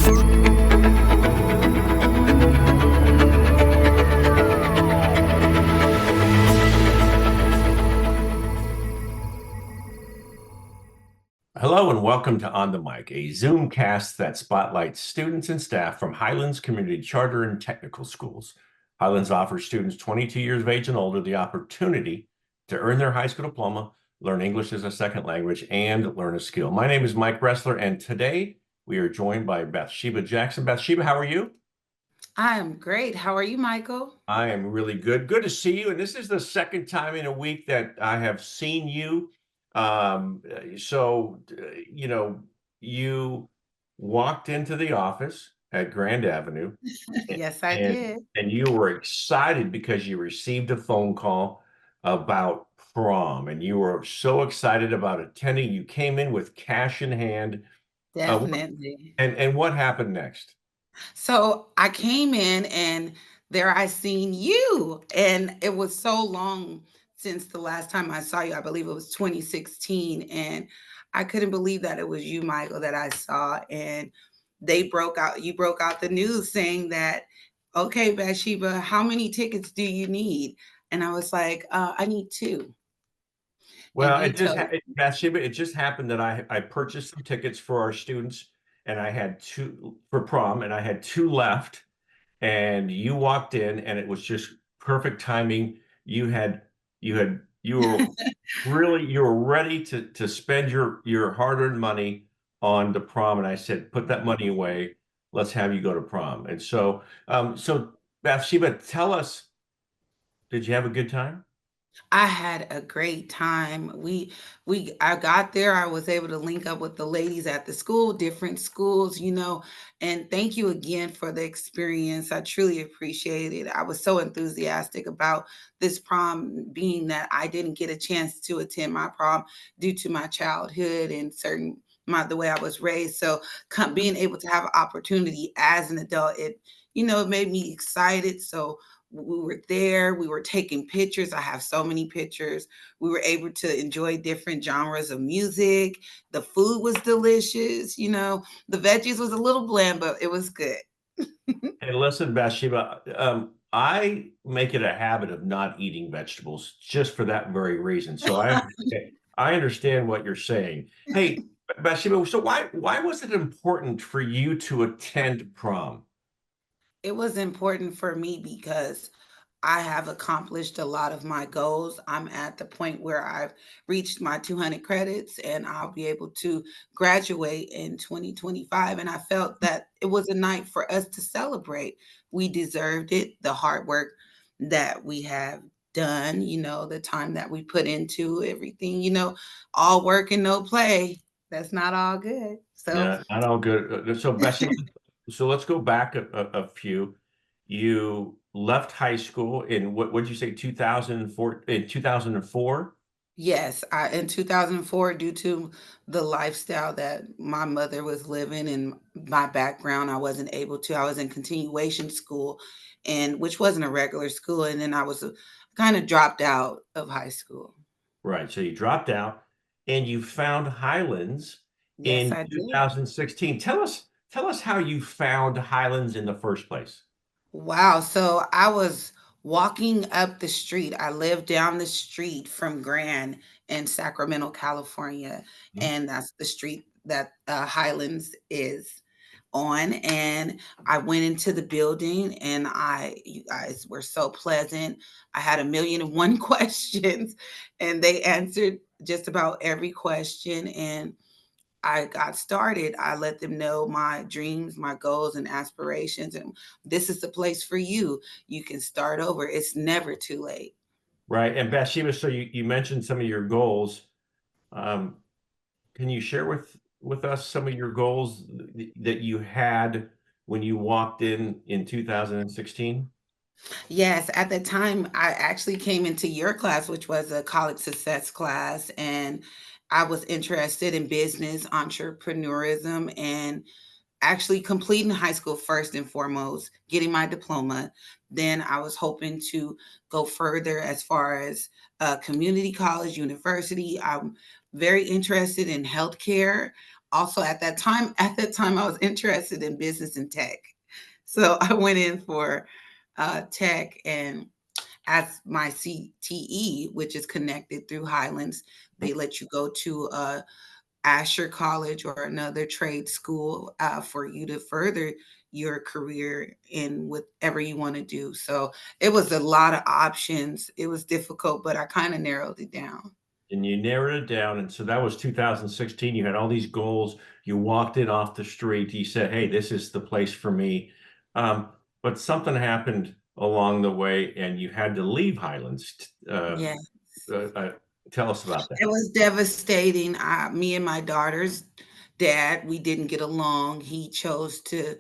Hello and welcome to On the Mic, a Zoom cast that spotlights students and staff from Highlands Community Charter and Technical Schools. Highlands offers students 22 years of age and older the opportunity to earn their high school diploma, learn English as a second language, and learn a skill. My name is Mike Roessler, and today we are joined by Bathsheba Jackson. Bathsheba, how are you? I am great. How are you, Michael? I am really good. Good to see you. And this is the second time in a week that I have seen you. You know, you walked into the office at Grand Avenue Yes, I and did. and you were excited because you received a phone call about prom, and you were so excited about attending. You came in with cash in hand. Uh, Definitely. and what happened next? So I came in and there I seen you. And it was so long since the last time I saw you. I believe it was 2016. And I couldn't believe that it was you, Michael, that I saw. And you broke out the news saying that, okay, Bathsheba, how many tickets do you need? And I was like, I need two. And Well, you told Bathsheba, it just happened that I purchased some tickets for our students, and I had two for prom, and I had two left. And you walked in, and it was just perfect timing. You had you were you were ready to spend your hard-earned money on the prom, and I said, put that money away. Let's have you go to prom. And so Bathsheba, tell us, did you have a good time? I had a great time. I got there. I was able to link up with the ladies at the school, different schools, and thank you again for the experience. I truly appreciate it. I was so enthusiastic about this prom, being that I didn't get a chance to attend my prom due to my childhood and certain my the way I was raised. So being able to have an opportunity as an adult, it made me excited. So we were there, we were taking pictures. I have so many pictures. We were able to enjoy different genres of music. The food was delicious. The veggies was a little bland, but it was good. Hey, listen, Bathsheba, I make it a habit of not eating vegetables just for that very reason. So I understand what you're saying. Hey, Bathsheba, so why was it important for you to attend prom? It was important for me because I have accomplished a lot of my goals. I'm at the point where I've reached my 200 credits and I'll be able to graduate in 2025. And I felt that it was a night for us to celebrate. We deserved it, the hard work that we have done, the time that we put into everything, all work and no play. That's not all good. So, Yeah, not all good. So Bathsheba, so let's go back a few. You left high school in what did you say, 2004, in 2004? yes, in 2004, due to the lifestyle that my mother was living and my background, I wasn't able to. I was in continuation school, and which wasn't a regular school, and then I was kind of dropped out of high school. Right. So you dropped out and you found Highlands Yes, in I did. 2016. Tell us how you found Highlands in the first place. Wow. So I was walking up the street. I lived down the street from Grand in Sacramento, California. Mhm. And that's the street that Highlands is on. And I went into the building and you guys were so pleasant. I had a million and one questions and they answered just about every question. And I got started, I let them know my dreams, my goals, and aspirations. And this is the place for you. You can start over. It's never too late. Right. And Bathsheba, so you mentioned some of your goals. Um, can you share with us some of your goals that you had when you walked in 2016? Yes, at the time, I actually came into your class, which was a college success class, and I was interested in business, entrepreneurism, and actually completing high school first and foremost, getting my diploma. Then I was hoping to go further as far as community college, university. I'm very interested in healthcare. also at that time I was interested in business and tech. So I went in for tech, and as my CTE, which is connected through Highlands, they let you go to Asher College or another trade school for you to further your career in whatever you want to do. So it was a lot of options. It was difficult, but I kind of narrowed it down. And you narrowed it down, and so that was 2016. You had all these goals. You walked in off the street. You said, "Hey, this is the place for me." But something happened along the way, and you had to leave Highlands. Yeah. Tell us about that. It was devastating. Me and my daughter's dad, we didn't get along. He chose to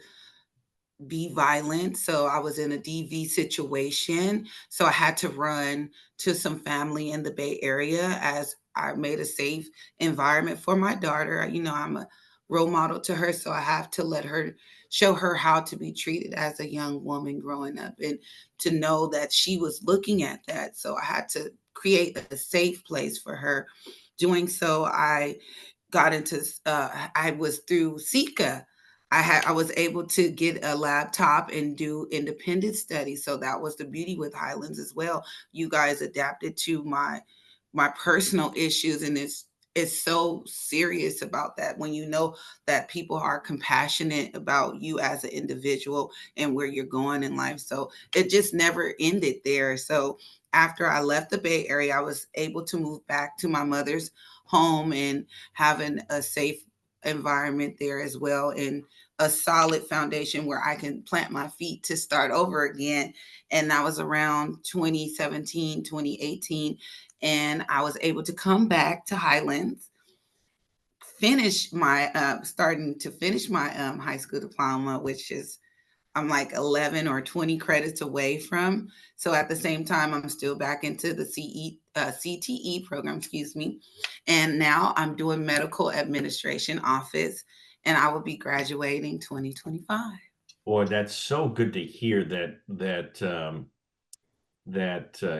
be violent. So I was in a DV situation. So I had to run to some family in the Bay Area as I made a safe environment for my daughter. You know, I'm a role model to her. So I have to let her show her how to be treated as a young woman growing up and to know that she was looking at that. So I had to create a safe place for her. Doing so, I got into I was through Sika. I was able to get a laptop and do independent studies. So that was the beauty with Highlands as well. You guys adapted to my personal issues, and it's so serious about that when you know that people are compassionate about you as an individual and where you're going in life. So it just never ended there. So after I left the Bay Area, I was able to move back to my mother's home and having a safe environment there as well, and a solid foundation where I can plant my feet to start over again. And that was around 2017, 2018. And I was able to come back to Highlands, finish my, starting to finish my high school diploma, which is I'm like 11 or 20 credits away from. So at the same time, I'm still back into the CTE program, excuse me. And now I'm doing medical administration office, and I will be graduating 2025. Boy, that's so good to hear that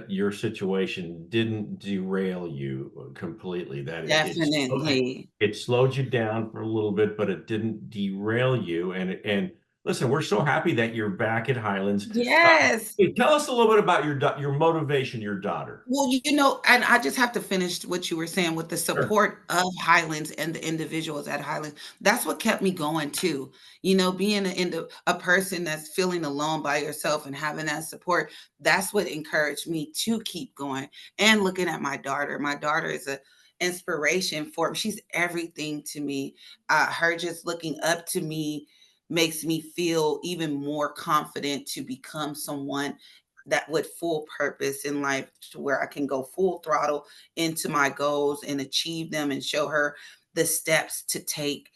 your situation didn't derail you completely. That Definitely. it slowed you down for a little bit, but it didn't derail you. And listen, we're so happy that you're back at Highlands. Yes. Hey, tell us a little bit about your motivation, your daughter. Well, you know, and I just have to finish what you were saying with the Sure. support of Highlands and the individuals at Highlands. That's what kept me going too. You know, being a person that's feeling alone by yourself and having that support, that's what encouraged me to keep going. And looking at my daughter. My daughter is a inspiration for she's everything to me. Her just looking up to me makes me feel even more confident to become someone that with full purpose in life to where I can go full throttle into my goals and achieve them and show her the steps to take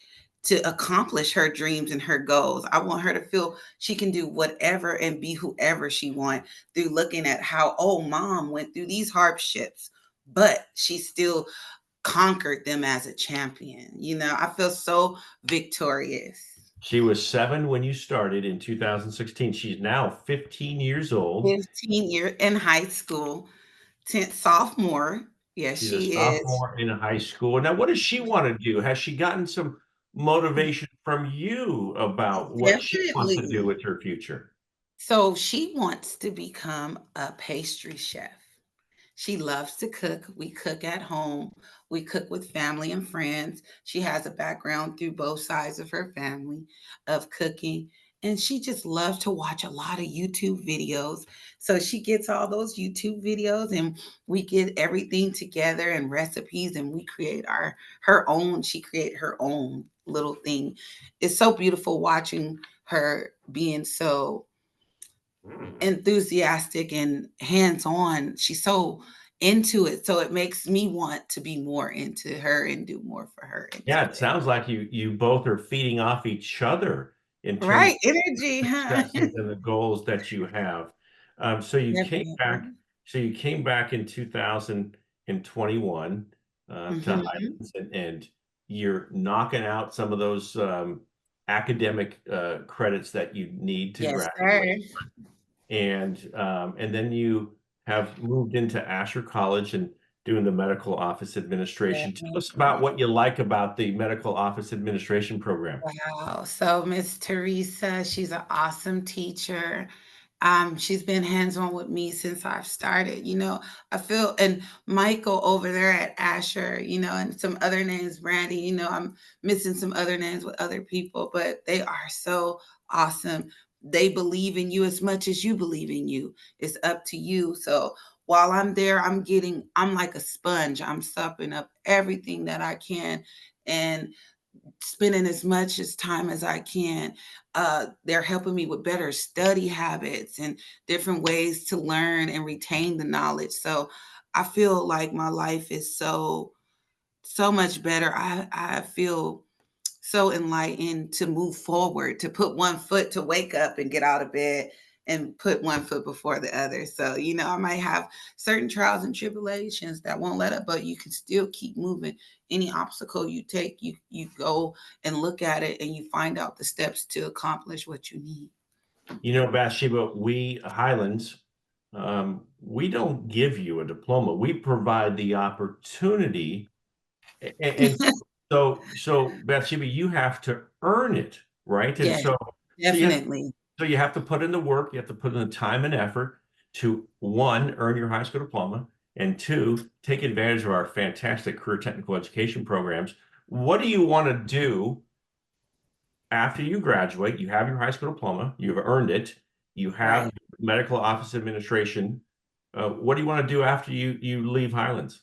to accomplish her dreams and her goals. I want her to feel she can do whatever and be whoever she wants through looking at how, oh, mom went through these hardships, but she still conquered them as a champion. You know, I feel so victorious. She was 7 when you started in 2016. She's now 15 years old. 15 years in high school, 10th sophomore. Yes, She's a she is. sophomore in high school. Now, what does she want to do? Has she gotten some motivation from you about what she wants to do Definitely. with her future? So she wants to become a pastry chef. She loves to cook. We cook at home. We cook with family and friends. She has a background through both sides of her family of cooking. And she just loves to watch a lot of YouTube videos. So she gets all those YouTube videos, and we get everything together and recipes, and we create her own. She create her own little thing. It's so beautiful watching her being so enthusiastic and hands-on. She's so into it. So it makes me want to be more into her and do more for her Yeah, into it it. sounds like you both are feeding off each other in terms Right, energy, of huh? successes and the goals that you have. So you came back. Definitely. So you came back in 2021 to Mhm. Highlands, and you're knocking out some of those academic credits that you need to Yes, sir. graduate, and then you have moved into Asher College, doing the medical office administration. Tell us about Definitely. what you like about the medical office administration program. Wow. So Miss Teresa, she's an awesome teacher. She's been hands-on with me since I've started. I feel, and Michael over there at Asher, and some other names, Brandy, I'm missing some other names with other people, but they are so awesome. They believe in you as much as you believe in you. It's up to you. So while I'm there, I'm like a sponge. I'm sopping up everything that I can. And spending as much as time as I can. They're helping me with better study habits and different ways to learn and retain the knowledge. So I feel like my life is so much better. I feel so enlightened to move forward, to put one foot, to wake up and get out of bed and put one foot before the other. So, I might have certain trials and tribulations that won't let up, but you can still keep moving. Any obstacle you take, you go and look at it and you find out the steps to accomplish what you need. Bathsheba, we Highlands, we don't give you a diploma. We provide the opportunity. And so Bathsheba, you have to earn it, right? And Yeah, so you have definitely. so you have to put in the work, you have to put in the time and effort to, one, earn your high school diploma, and two, take advantage of our fantastic career technical education programs. What do you want to do after you graduate? You have your high school diploma, you've earned it, you have Right. medical office administration. What do you want to do after you leave Highlands?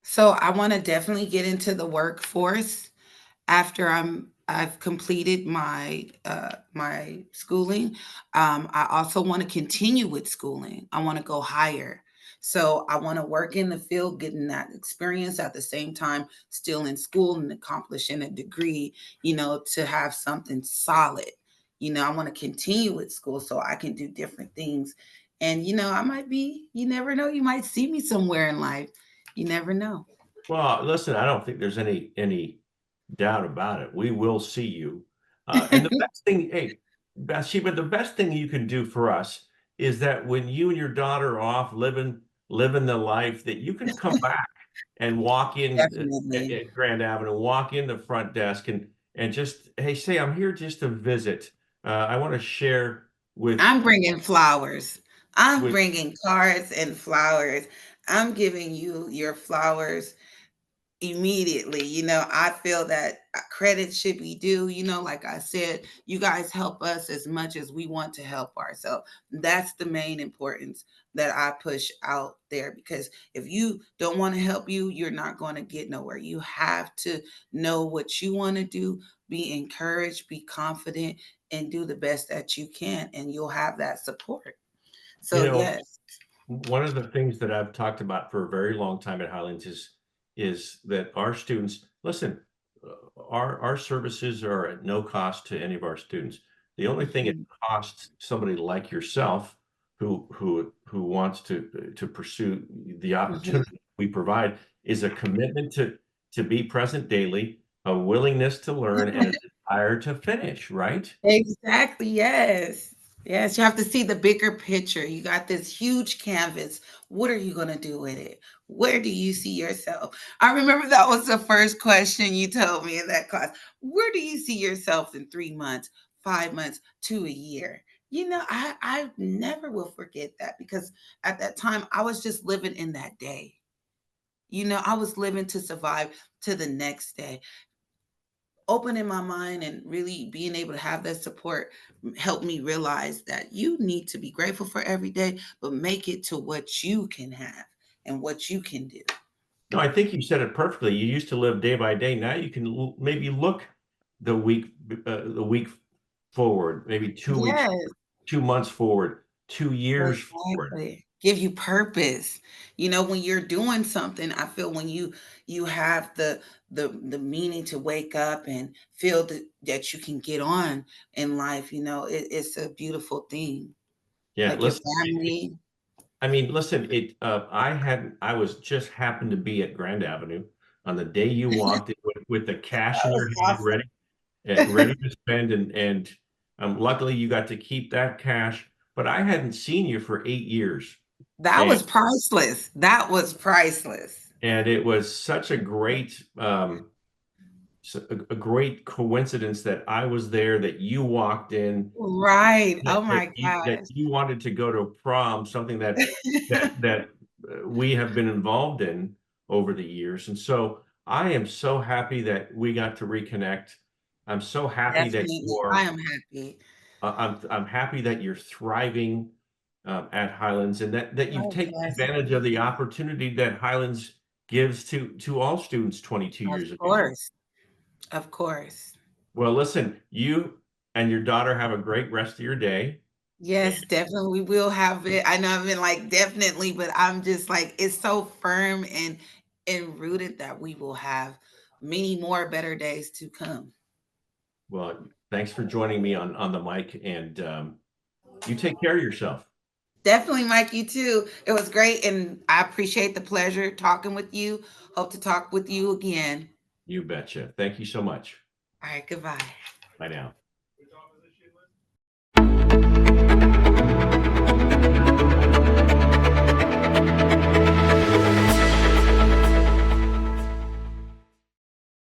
So I want to definitely get into the workforce after I've completed my schooling. I also want to continue with schooling. I want to go higher. So I want to work in the field, getting that experience at the same time, still in school and accomplishing a degree, to have something solid. I want to continue with school so I can do different things. And I might be, you never know, you might see me somewhere in life. You never know. Well, listen, I don't think there's any doubt about it. We will see you. And the best thing, hey, Bathsheba, the best thing you can do for us is that when you and your daughter are off living the life, that you can come back and walk in Definitely. at Grand Avenue, walk in the front desk and just, hey, say, I'm here just to visit. I want to share I'm bringing flowers. I'm with bringing cards and flowers. I'm giving you your flowers immediately. I feel that credit should be due. Like I said, you guys help us as much as we want to help ourselves. That's the main importance that I push out there, because if you don't want to help you, you're not going to get nowhere. You have to know what you want to do, be encouraged, be confident, and do the best that you can, and you'll have that support. you So, know yes. one of the things that I've talked about for a very long time at Highlands is that our students, listen, our services are at no cost to any of our students. The only thing it Mhm, costs somebody like yourself who wants to pursue the mhm. opportunity we provide is a commitment to be present daily, a willingness to learn, and a desire to finish, right? Exactly, yes. Yes, you have to see the bigger picture. You got this huge canvas. What are you going to do with it? Where do you see yourself? I remember that was the first question you told me in that class. Where do you see yourself in 3 months, 5 months, to a year? I never will forget that, because at that time I was just living in that day. I was living to survive to the next day. Opening my mind and really being able to have that support helped me realize that you need to be grateful for every day, but make it to what you can have and what you can do. No, I think you said it perfectly. You used to live day by day. Now you can maybe look the week forward, maybe 2 weeks, Yes, 2 months forward, 2 years forward. exactly. Give you purpose. When you're doing something, I feel when you have the meaning to wake up and feel that you can get on in life, it's a beautiful thing. Yeah, Like your listen. family. I mean, listen. I was just happened to be at Grand Avenue on the day you walked in with the cash That in your was hand, awesome. ready to spend, and luckily you got to keep that cash. But I hadn't seen you for 8 years, That and was priceless. That was priceless. And it was such a great a great coincidence that I was there, that you walked in, Right. that Oh my that gosh. you wanted to go to prom, something that we have been involved in over the years. And so I am so happy that we got to reconnect. I'm so happy that Definitely. I you're am happy. I'm happy that you're thriving at Highlands, and that you've Oh, taken bless advantage of you. the opportunity that Highlands gives to all students 22 Of years of age. course. Of course. Well, listen, you and your daughter have a great rest of your day. Yes, definitely, we will have it. I know I've been like, "Definitely," but I'm just like, it's so firm and rooted that we will have many more better days to come. Well, thanks for joining me on the mic, and you take care of yourself. Definitely, Mike, you too. It was great, and I appreciate the pleasure talking with you. Hope to talk with you again. You betcha. Thank you so much. All right, goodbye. Bye now.